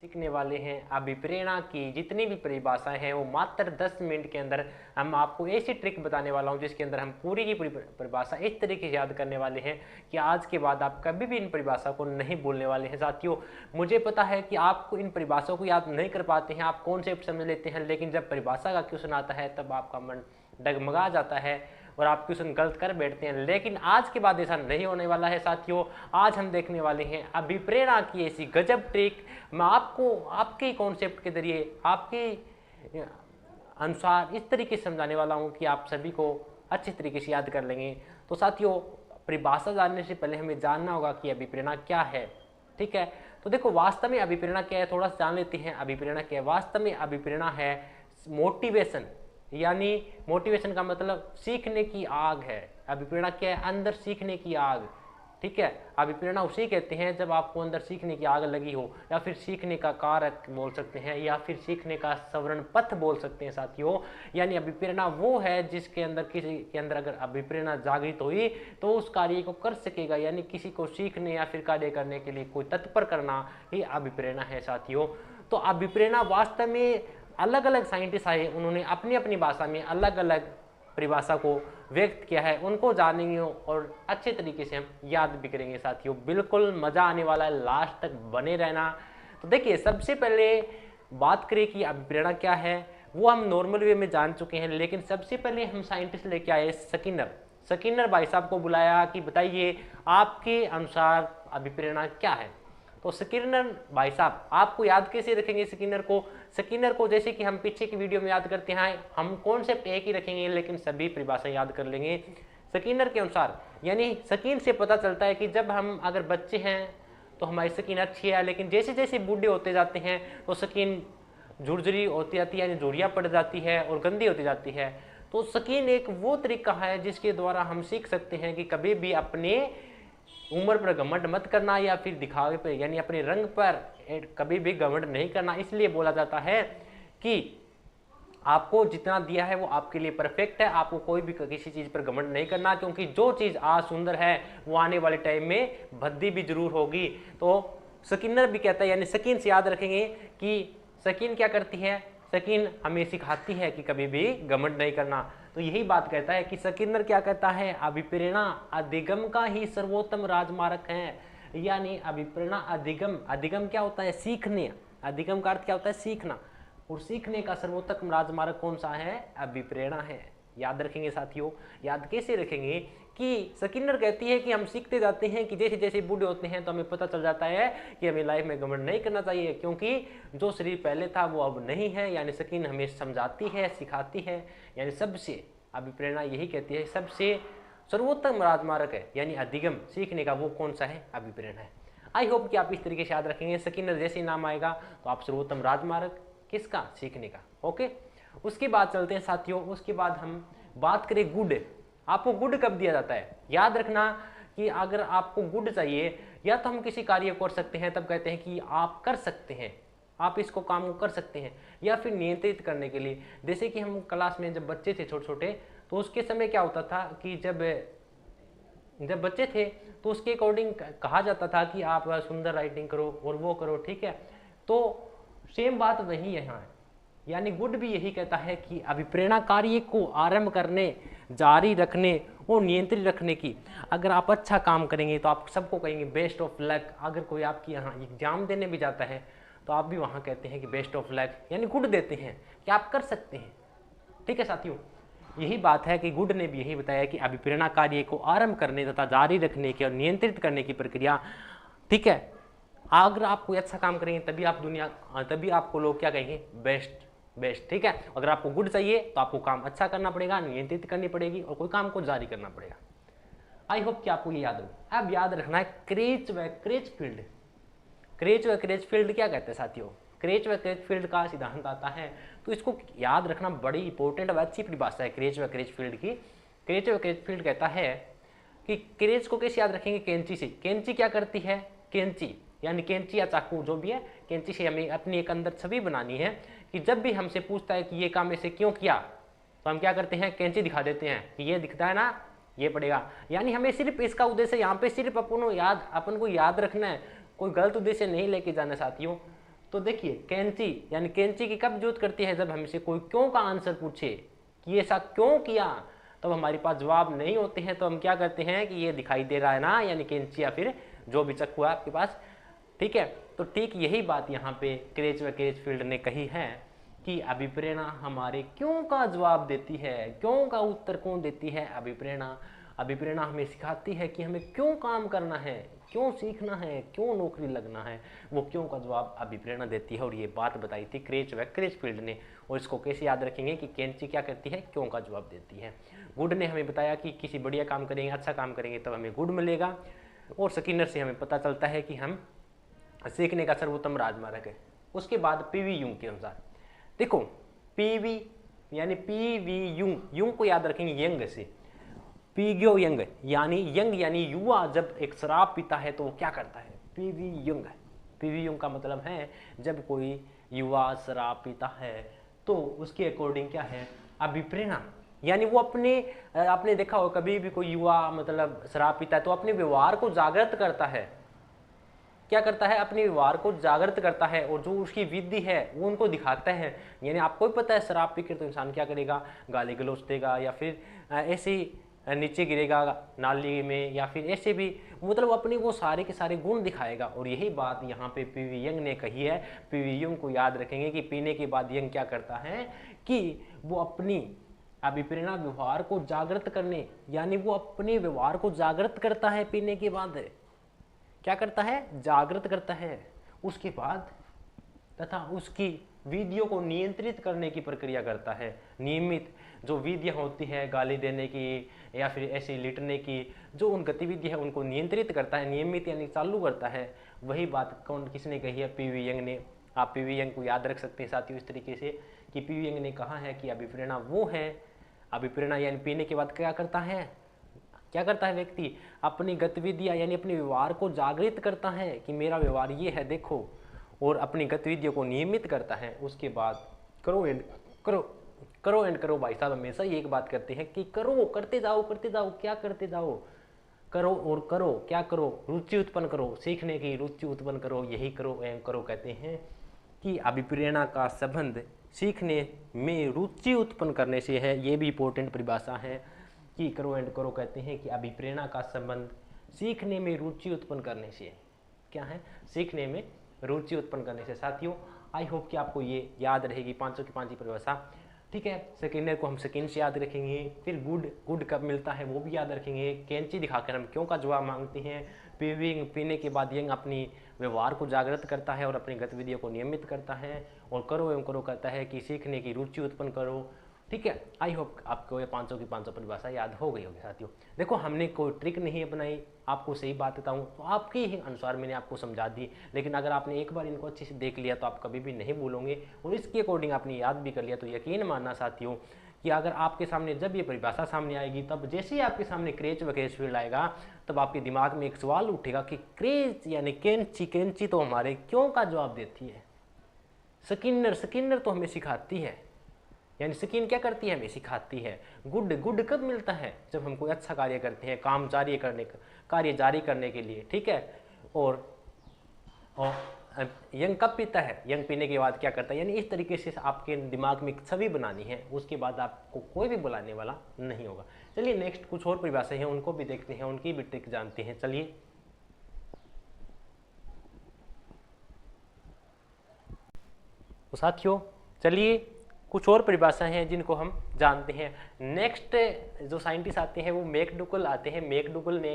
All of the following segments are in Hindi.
सीखने वाले हैं अभिप्रेरणा की जितनी भी परिभाषाएं हैं वो मात्र 10 मिनट के अंदर हम आपको ऐसी ट्रिक बताने वाला हूं जिसके अंदर हम पूरी की पूरी परिभाषा इस तरीके से याद करने वाले हैं कि आज के बाद आप कभी भी इन परिभाषा को नहीं भूलने वाले हैं। साथियों, मुझे पता है कि आपको इन परिभाषाओं को याद नहीं कर पाते हैं, आप कॉन्सेप्ट समझ लेते हैं, लेकिन जब परिभाषा का क्वेश्चन आता है तब आपका मन डगमगा जाता है और आप क्वेश्चन गलत कर बैठते हैं। लेकिन आज के बाद ऐसा नहीं होने वाला है साथियों। आज हम देखने वाले हैं अभिप्रेरणा की ऐसी गजब ट्रिक। मैं आपको आपके कॉन्सेप्ट के जरिए आपके अनुसार इस तरीके से समझाने वाला हूं कि आप सभी को अच्छे तरीके से याद कर लेंगे। तो साथियों, परिभाषा जानने से पहले हमें जानना होगा कि अभिप्रेरणा क्या है। ठीक है, तो देखो वास्तव में अभिप्रेरणा क्या है, थोड़ा सा जान लेते हैं। अभिप्रेरणा क्या है? वास्तव में अभिप्रेरणा है मोटिवेशन, यानी मोटिवेशन का मतलब सीखने की आग है। अभिप्रेरणा क्या है? अंदर सीखने की आग। ठीक है, अभिप्रेरणा उसे कहते हैं जब आपको अंदर सीखने की आग लगी हो, या फिर सीखने का कारक बोल सकते हैं, या फिर सीखने का सवर्ण पथ बोल सकते हैं साथियों। यानी अभिप्रेरणा वो है जिसके अंदर, किसी के अंदर अगर अभिप्रेरणा जागृत हुई तो उस कार्य को कर सकेगा, यानी किसी को सीखने या फिर कार्य करने के लिए कोई तत्पर करना, ये अभिप्रेरणा है साथियों। तो अभिप्रेरणा वास्तव में अलग अलग साइंटिस्ट आए, उन्होंने अपनी अपनी भाषा में अलग अलग परिभाषा को व्यक्त किया है, उनको जानेंगे और अच्छे तरीके से हम याद भी करेंगे साथियों। बिल्कुल मजा आने वाला है, लास्ट तक बने रहना। तो देखिए, सबसे पहले बात करें कि अभिप्रेरणा क्या है, वो हम नॉर्मल वे में जान चुके हैं, लेकिन सबसे पहले हम साइंटिस्ट लेके आए स्किनर भाई साहब को बुलाया कि बताइए आपके अनुसार अभिप्रेरणा क्या है। तो स्किनर भाई साहब आपको याद कैसे रखेंगे स्किनर को जैसे कि हम पीछे की वीडियो में याद करते हैं, हम कॉन्सेप्ट एक ही रखेंगे लेकिन सभी परिभाषाएं याद कर लेंगे स्किनर के अनुसार। यानी स्किन से पता चलता है कि जब हम अगर बच्चे हैं तो हमारी स्किन अच्छी है, लेकिन जैसे जैसे बूढ़े होते जाते हैं तो स्किन झुरझुरी होती जाती है, यानी झुर्रियाँ पड़ जाती है और गंदी होती जाती है। तो स्किन एक वो तरीका है जिसके द्वारा हम सीख सकते हैं कि कभी भी अपने उम्र पर घमंड मत करना, या फिर दिखावे पर यानी अपने रंग पर कभी भी घमंड नहीं करना। इसलिए बोला जाता है कि आपको जितना दिया है वो आपके लिए परफेक्ट है, आपको कोई भी किसी चीज पर घमंड नहीं करना, क्योंकि जो चीज आज सुंदर है वो आने वाले टाइम में भद्दी भी जरूर होगी। तो स्किनर भी कहता है, यानी स्किन से याद रखेंगे कि स्किन क्या करती है, स्किन हमें सिखाती है कि कभी भी घमंड नहीं करना। तो यही बात कहता है कि स्किनर क्या कहता है, अभिप्रेरणा अधिगम का ही सर्वोत्तम राजमार्ग है। यानी अभिप्रेरणा अधिगम क्या होता है? सीखने। अधिगम का अर्थ क्या होता है? सीखना। और सीखने का सर्वोत्तम राजमार्ग कौन सा है? अभिप्रेरणा है। याद रखेंगे साथियों। याद कैसे रखेंगे कि स्किनर कहती है कि हम सीखते जाते हैं कि जैसे जैसे बूढ़े होते हैं तो हमें पता चल जाता है कि हमें लाइफ में घमंड नहीं करना चाहिए, क्योंकि जो शरीर पहले था वो अब नहीं है। यानी स्किन हमें समझाती है, सिखाती है। यानी सबसे अभिप्रेरणा यही कहती है सबसे सर्वोत्तम राजमार्ग है, यानी अधिगम सीखने का वो कौन सा है? अभिप्रेरणा है। आई होप कि आप इस तरीके से याद रखेंगे। स्किनर जैसे नाम आएगा तो आप सर्वोत्तम राजमार्ग किसका? सीखने का। ओके, उसके बाद चलते हैं साथियों। उसके बाद हम बात करें गुड। आपको गुड कब दिया जाता है? याद रखना कि अगर आपको गुड चाहिए, या तो हम किसी कार्य को कर सकते हैं तब कहते हैं कि आप कर सकते हैं, आप इसको काम को कर सकते हैं, या फिर नियंत्रित करने के लिए। जैसे कि हम क्लास में जब बच्चे थे छोटे छोटे, तो उसके समय क्या होता था कि जब बच्चे थे तो उसके अकॉर्डिंग कहा जाता था कि आप सुंदर राइटिंग करो और वो करो। ठीक है, तो सेम बात वही यहाँ है। यानी गुड भी यही कहता है कि अभिप्रेरणा कार्य को आरंभ करने, जारी रखने और नियंत्रित रखने की। अगर आप अच्छा काम करेंगे तो आप सबको कहेंगे बेस्ट ऑफ लक। अगर कोई आपकी यहाँ एग्जाम देने भी जाता है तो आप भी वहाँ कहते हैं कि बेस्ट ऑफ लक, यानी गुड देते हैं कि आप कर सकते हैं। ठीक है साथियों, यही बात है कि गुड ने भी यही बताया कि अभिप्रेरणा कार्य को आरंभ करने तथा जारी रखने की और नियंत्रित करने की प्रक्रिया। ठीक है, अगर आप कोई अच्छा काम करेंगे तभी आपको लोग क्या कहेंगे? बेस्ट। ठीक है, अगर आपको गुड चाहिए तो आपको काम अच्छा करना पड़ेगा, नियंत्रित करनी पड़ेगी और कोई काम को जारी करना पड़ेगा। आई होप कि आपको ये याद हो। अब याद रखना है क्रेच व क्रेचफील्ड। क्रेच व क्रेचफील्ड क्या कहते हैं साथियों? क्रेच व क्रेचफील्ड का सिद्धांत आता है, तो इसको याद रखना बड़ी इंपॉर्टेंट और अच्छी परिभाषा है क्रेच व क्रेचफील्ड की। क्रेच व क्रेचफील्ड कहता है कि क्रेच को कैसे याद रखेंगे? कैंची से। कैंची क्या करती है? कैंची यानी कैंची या चाकू जो भी है, कैंची से हमें अपनी एक अंदर छवि बनानी है कि जब भी हमसे पूछता है कि ये काम ऐसे क्यों किया, तो हम क्या करते हैं? कैंची दिखा देते हैं कि ये दिखता है ना, ये पड़ेगा। यानी हमें सिर्फ इसका उद्देश्य यहाँ पे सिर्फ अपन को याद रखना है, कोई गलत उद्देश्य नहीं लेके जाना साथियों। तो देखिए कैंची, यानी कैंची की कब जरूरत करती है, जब हमसे कोई क्यों का आंसर पूछे कि ऐसा क्यों किया, तब हमारे पास जवाब नहीं होते हैं, तो हम क्या करते हैं कि ये दिखाई दे रहा है ना, यानी कैंची या फिर जो भी चाकू है आपके पास, ठीक है। तो ठीक यही बात यहाँ पे क्रेच व क्रेचफील्ड ने कही है कि अभिप्रेरणा हमारे क्यों का जवाब देती है। क्यों का उत्तर कौन देती है, अभिप्रेरणा। अभिप्रेरणा हमें सिखाती है कि हमें क्यों काम करना है, क्यों सीखना है, क्यों नौकरी लगना है, वो क्यों का जवाब अभिप्रेरणा देती है। और ये बात बताई थी क्रेच व क्रेचफील्ड ने। और इसको कैसे याद रखेंगे कि कैंची क्या करती है, क्यों का जवाब देती है। गुड ने हमें बताया कि किसी बढ़िया काम करेंगे, अच्छा काम करेंगे तब हमें गुड मिलेगा। और स्किनर से हमें पता चलता है कि हम सीखने का सर्वोत्तम राजमार्ग है। उसके बाद पीवी यूंग के अनुसार, देखो पीवी यानी पीवी यूंग, यूंग को याद रखेंगे यंग से, पीग्यो यंग यानी यंग यानी युवा जब एक शराब पीता है तो वो क्या करता है, पीवी यूंग। पीवी यूंग का मतलब है जब कोई युवा शराब पीता है तो उसके अकॉर्डिंग क्या है, अभिप्रेरणा, यानी वो आपने देखा हो कभी भी कोई युवा मतलब शराब पीता है तो अपने व्यवहार को जागृत करता है। क्या करता है, अपने व्यवहार को जागृत करता है और जो उसकी विधि है वो उनको दिखाता है। यानी आपको भी पता है शराब पीकर तो इंसान क्या करेगा, गाली गलौज देगा या फिर ऐसे ही नीचे गिरेगा नाली में, या फिर ऐसे भी मतलब अपने वो सारे के सारे गुण दिखाएगा। और यही बात यहाँ पे पीवी यंग ने कही है। पीवी यंग को याद रखेंगे कि पीने के बाद यंग क्या करता है कि वो अपनी अभिप्रेरणा व्यवहार को जागृत करने, यानी वो अपने व्यवहार को जागृत करता है पीने के बाद, क्या करता है, जागृत करता है। उसके बाद तथा उसकी विधियों को नियंत्रित करने की प्रक्रिया करता है। नियमित जो विधियाँ होती है गाली देने की या फिर ऐसे लिटने की, जो उन गतिविधि है उनको नियंत्रित करता है, नियमित यानी चालू करता है। वही बात कौन किसने कही है, पीवी यंग ने। आप पीवी यंग को याद रख सकते हैं साथियों इस तरीके से कि पीवी यंग ने कहा है कि अभिप्रेरणा वो है, अभिप्रेरणा यानी पीने के बाद क्या करता है, क्या करता है व्यक्ति, अपनी गतिविधियां यानी अपने व्यवहार को जागृत करता है कि मेरा व्यवहार ये है देखो, और अपनी गतिविधियों को नियमित करता है। उसके बाद करो एंड करो, करो एंड करो। भाई साहब हमेशा ये एक बात करते हैं कि करो, करते जाओ करते जाओ, क्या करते जाओ, करो और करो, क्या करो, रुचि उत्पन्न करो, सीखने की रुचि उत्पन्न करो, यही करो एवं करो। कहते हैं कि अभिप्रेरणा का संबंध सीखने में रुचि उत्पन्न करने से है। ये भी इंपॉर्टेंट परिभाषा है कि करो एंड करो कहते हैं कि अभिप्रेरणा का संबंध सीखने में रुचि उत्पन्न करने से, क्या है, सीखने में रुचि उत्पन्न करने से। साथियों आई होप कि आपको ये याद रहेगी पांचों की पांच परिभाषा, ठीक है। स्किनर को हम स्किन से याद रखेंगे, फिर गुड कब मिलता है वो भी याद रखेंगे, कैंची दिखाकर हम क्यों का जवाब मांगते हैं, पीने के बाद यंग अपनी व्यवहार को जागृत करता है और अपनी गतिविधियों को नियमित करता है, और करो एवं करो कहता है कि सीखने की रुचि उत्पन्न करो, ठीक है। आई होप आपको ये पांचों की पांचों परिभाषा याद हो गई होगी साथियों। देखो हमने कोई ट्रिक नहीं अपनाई, आपको सही बात बताऊं तो आपके ही अनुसार मैंने आपको समझा दी, लेकिन अगर आपने एक बार इनको अच्छे से देख लिया तो आप कभी भी नहीं भूलोगे, और इसके अकॉर्डिंग आपने याद भी कर लिया तो यकीन मानना साथियों कि अगर आपके सामने जब ये परिभाषा सामने आएगी, तब जैसे ही आपके सामने क्रेच व क्रेचफील्ड आएगा, तब आपके दिमाग में एक सवाल उठेगा कि क्रेच यानी कैंची तो हमारे क्यों का जवाब देती है, स्किनर तो हमें सिखाती है, यानी स्किन क्या करती है, हमें सिखाती है। गुड कब मिलता है, जब हम कोई अच्छा कार्य करते हैं, कार्य जारी करने के लिए, ठीक है। और यंग कब पीता है, यंग पीने के बाद क्या करता है, यानी इस तरीके से आपके दिमाग में एक छवि बनानी है, उसके बाद आपको कोई भी बुलाने वाला नहीं होगा। चलिए नेक्स्ट कुछ और परिभाषाएं हैं उनको भी देखते हैं, उनकी भी ट्रिक जानते हैं। चलिए तो साथियों चलिए कुछ और परिभाषाएं हैं जिनको हम जानते हैं। नेक्स्ट जो साइंटिस्ट आते हैं वो मैकडुगल आते हैं। मैकडुगल ने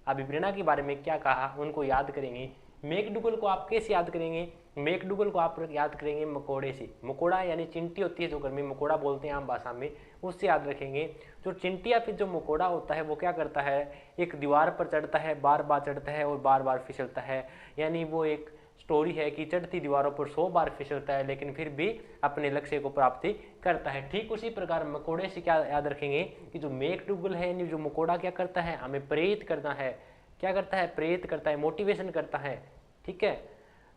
अभिप्रेरणा के बारे में क्या कहा उनको याद करेंगे। मैकडुगल को आप कैसे याद करेंगे, मैकडुगल को आप याद करेंगे मकोड़े से। मकोड़ा यानी चिंटी होती है जो घर में मकोड़ा बोलते हैं आम भाषा में, उससे याद रखेंगे। जो चिंटी या फिर जो मकोड़ा होता है वो क्या करता है, एक दीवार पर चढ़ता है, बार बार चढ़ता है और बार बार फिसलता है। यानी वो एक स्टोरी है कि चढ़ती दीवारों पर 100 बार फिसलता है लेकिन फिर भी अपने लक्ष्य को प्राप्ति करता है। ठीक उसी प्रकार मकोड़े से क्या याद रखेंगे कि जो मैकडुगल है यानी जो मकोड़ा क्या करता है, हमें प्रेरित करना है, क्या करता है, प्रेरित करता है, मोटिवेशन करता है, ठीक है।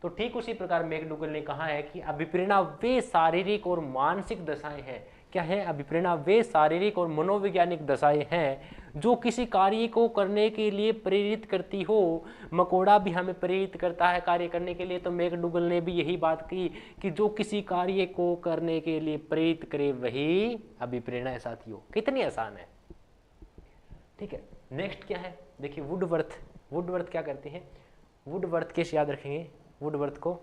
तो ठीक उसी प्रकार मैकडुगल ने कहा है कि अभिप्रेरणा वे शारीरिक और मानसिक दशाएं हैं, क्या है अभिप्रेरणा? वे शारीरिक और मनोवैज्ञानिक दशाएं हैं जो किसी कार्य को करने के लिए प्रेरित करती हो। मकोड़ा भी हमें प्रेरित करता है कार्य करने के लिए, तो मैकडूगल ने भी यही बात की कि जो किसी कार्य को करने के लिए प्रेरित करे वही अभिप्रेरणा है साथियों। कितनी आसान है, ठीक है। नेक्स्ट क्या है, देखिए वुडवर्थ। वुडवर्थ क्या करते हैं? वुडवर्थ कैसे याद रखेंगे? वुडवर्थ को,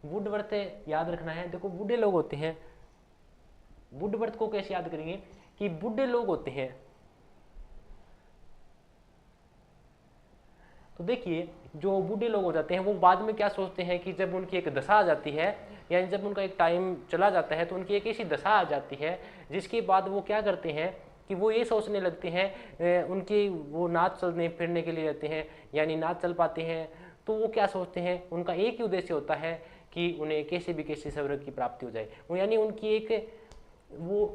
वुडवर्थ याद रखना है। देखो बूढ़े लोग होते हैं, वुडवर्थ को कैसे याद करेंगे कि बूढ़े लोग होते हैं, तो देखिए जो बूढ़े लोग हो जाते हैं वो बाद में क्या सोचते हैं कि जब उनकी एक दशा आ जाती है, यानी जब उनका एक टाइम चला जाता है तो उनकी एक ऐसी दशा आ जाती है जिसके बाद वो क्या करते हैं कि वो ये सोचने लगते हैं, उनकी वो ना चलने फिरने के लिए रहते हैं, यानी ना चल पाते हैं, तो वो क्या सोचते हैं, उनका एक ही उद्देश्य होता है कि उन्हें कैसे भी कैसे स्वर्ग की प्राप्ति हो जाए। वो यानी उनकी एक, वो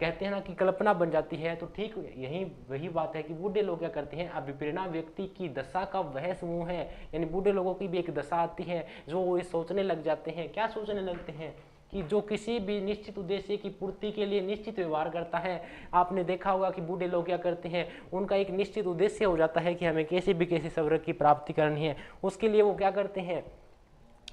कहते हैं ना कि कल्पना बन जाती है। तो ठीक यही वही बात है कि बूढ़े लोग क्या करते हैं, अभिप्रेरणा व्यक्ति की दशा का वह समूह है, यानी बूढ़े लोगों की भी एक दशा आती है जो वो ये सोचने लग जाते हैं। क्या सोचने लगते हैं कि जो किसी भी निश्चित उद्देश्य की पूर्ति के लिए निश्चित व्यवहार करता है। आपने देखा होगा कि बूढ़े लोग क्या करते हैं, उनका एक निश्चित उद्देश्य हो जाता है कि हमें कैसे भी कैसे स्वर्ग की प्राप्ति करनी है। उसके लिए वो क्या करते हैं,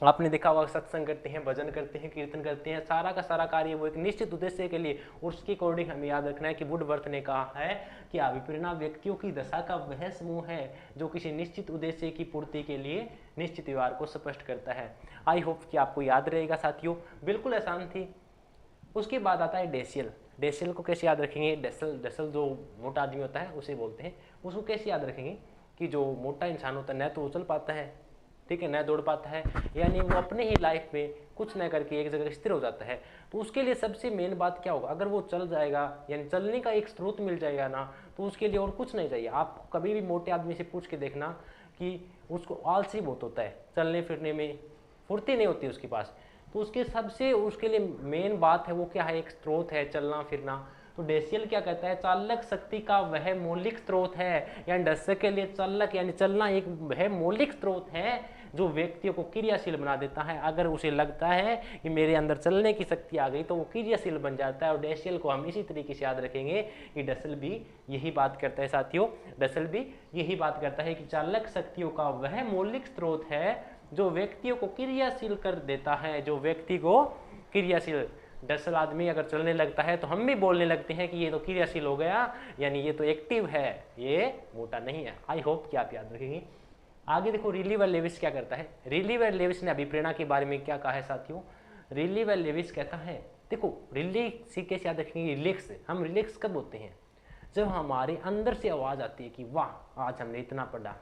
आपने देखा होगा सत्संग करते हैं, भजन करते हैं, कीर्तन करते हैं, सारा का सारा कार्य वो एक निश्चित उद्देश्य के लिए। उसके अकॉर्डिंग हमें याद रखना है कि वुडवर्थ ने कहा है कि अभिप्रेरणा व्यक्तियों की दशा का वह समूह है जो किसी निश्चित उद्देश्य की पूर्ति के लिए निश्चित व्यवहार को स्पष्ट करता है। आई होप कि आपको याद रहेगा साथियों, बिल्कुल आसान थी। उसके बाद आता है डेसियल। डेसियल को कैसे याद रखेंगे? डेसल जो मोटा आदमी होता है उसे बोलते हैं। उसको कैसे याद रखेंगे कि जो मोटा इंसान होता है न तो उछल पाता है, ठीक है, न दौड़ पाता है, यानी वो अपने ही लाइफ में कुछ न करके एक जगह स्थिर हो जाता है। तो उसके लिए सबसे मेन बात क्या होगा, अगर वो चल जाएगा यानी चलने का एक स्रोत मिल जाएगा ना, तो उसके लिए और कुछ नहीं चाहिए। आप कभी भी मोटे आदमी से पूछ के देखना कि उसको आलसी बहुत होता है, चलने फिरने में फुर्ती नहीं होती उसके पास। तो उसके लिए मेन बात है वो क्या है, एक स्रोत है चलना फिरना। तो डेसियल क्या कहता है, चालक शक्ति का वह मौलिक स्रोत है, यानी डस्य के लिए चालक यानी चलना एक वह मौलिक स्रोत है जो व्यक्तियों को क्रियाशील बना देता है। अगर उसे लगता है कि मेरे अंदर चलने की शक्ति आ गई तो वो क्रियाशील बन जाता है। और डेसियल को हम इसी तरीके से याद रखेंगे कि डसल भी यही बात करता है साथियों, डसल भी यही बात करता है कि चालक शक्तियों का वह मौलिक स्रोत है जो व्यक्तियों को क्रियाशील कर देता है, जो व्यक्ति को क्रियाशील। डसल आदमी अगर चलने लगता है तो हम भी बोलने लगते हैं कि ये तो क्रियाशील हो गया, यानी ये तो एक्टिव है, ये मोटा नहीं है। आई होप कि आप याद रखेंगे। आगे देखो रिलीवर लेविस क्या करता है। रिलीवर लेविस ने अभिप्रेरणा के बारे में क्या कहा है साथियों? रिलीवर लेविस कहता है, देखो रिलैक्स कैसे याद रखेंगे, रिलैक्स। हम रिलैक्स कब होते हैं, जब हमारे अंदर से आवाज आती है कि वाह आज हमने इतना पढ़ा,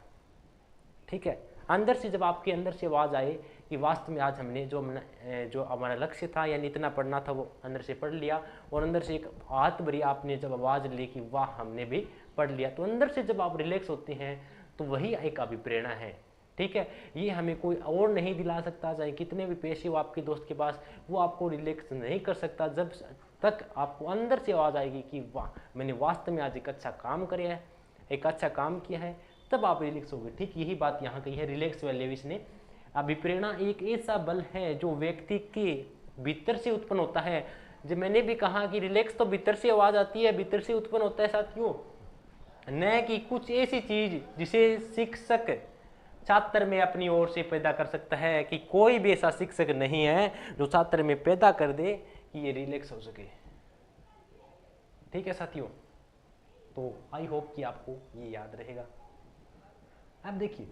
ठीक है। अंदर से जब आपके अंदर से आवाज आए कि वास्तव में आज हमने जो हमारा लक्ष्य था यानी इतना पढ़ना था वो अंदर से पढ़ लिया, और अंदर से एक हाथ भरी आपने जब आवाज़ ली कि वाह हमने भी पढ़ लिया, तो अंदर से जब आप रिलैक्स होते हैं तो वही एक अभिप्रेरणा है, ठीक है। ये हमें कोई और नहीं दिला सकता, चाहे कितने भी पैसे हो आपके दोस्त के पास, वो आपको रिलैक्स नहीं कर सकता जब तक आपको अंदर से आवाज़ आएगी कि वाह मैंने वास्तव में आज एक अच्छा काम किया है, एक अच्छा काम किया है, तब आप रिलैक्स होगे। ठीक यही बात यहाँ कही है रिलैक्स लेविस ने। अभिप्रेरणा एक ऐसा बल है जो व्यक्ति के भीतर से उत्पन्न होता है। जब मैंने भी कहा कि रिलैक्स तो भीतर से आवाज आती है, भीतर से उत्पन्न होता है साथियों, न कि कुछ ऐसी चीज जिसे शिक्षक छात्र में अपनी ओर से पैदा कर सकता है, कि कोई भी ऐसा शिक्षक नहीं है जो छात्र में पैदा कर दे कि ये रिलैक्स हो सके। ठीक है साथियों, तो आई होप कि आपको ये याद रहेगा। अब देखिए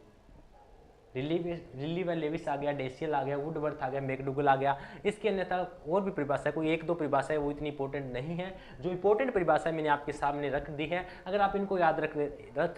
रिलीवर लेविस आ गया, डेसियल आ गया, वुडवर्थ आ गया, मैकडूगल आ गया। इसके अन्यथा और भी परिभाषा, कोई एक दो परिभाषा है वो इतनी इंपॉर्टेंट नहीं है। जो इंपॉर्टेंट परिभाषा मैंने आपके सामने रख दी है, अगर आप इनको याद रख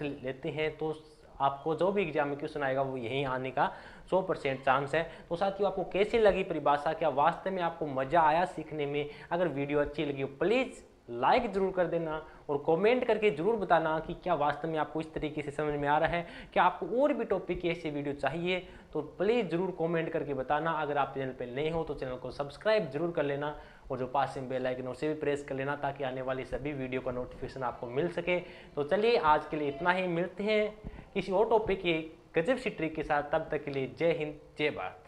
लेते हैं तो आपको जो भी एग्जाम में क्वेश्चन आएगा वो यहीं आने का 100% चांस है। तो साथियों आपको कैसी लगी परिभाषा, क्या वास्तव में आपको मजा आया सीखने में? अगर वीडियो अच्छी लगी हो प्लीज़ लाइक जरूर कर देना और कमेंट करके जरूर बताना कि क्या वास्तव में आपको इस तरीके से समझ में आ रहा है। क्या आपको और भी टॉपिक की ऐसी वीडियो चाहिए तो प्लीज़ जरूर कमेंट करके बताना। अगर आप चैनल पर नए हो तो चैनल को सब्सक्राइब जरूर कर लेना और जो पास में बेल आइकन उसे भी प्रेस कर लेना ताकि आने वाली सभी वीडियो का नोटिफिकेशन आपको मिल सके। तो चलिए आज के लिए इतना ही, मिलते हैं किसी और टॉपिक की गजब सी ट्रिक के साथ। तब तक के लिए जय हिंद जय भारत।